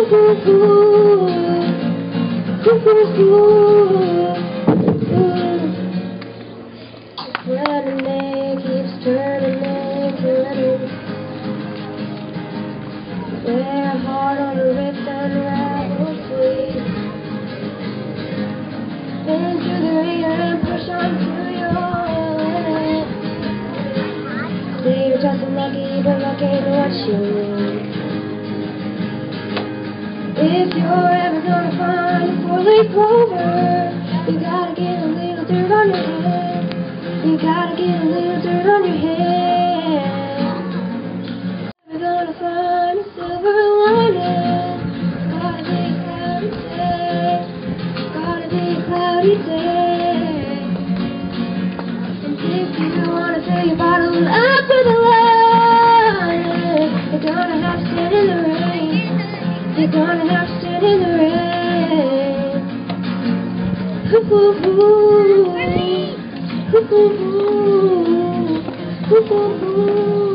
Running there, keeps turning there, turning. Wear hard on the wrist, unravel sleeve. Spin through the ringer and push on to your limit. Say you're just lucky, but luck ain't what you need. If you're ever gonna find a four-leaf clover, you gotta get a little dirt on your head. You gotta get a little dirt on your head. Ever gonna find a silver lining? Gotta be a cloudy day. Gotta be a cloudy day. And if you wanna fill your bottle up to the line, you're gonna have to stand in the rain. You're gonna have to stand in the rain. Ooh, ooh, ooh, ooh, ooh, ooh, ooh.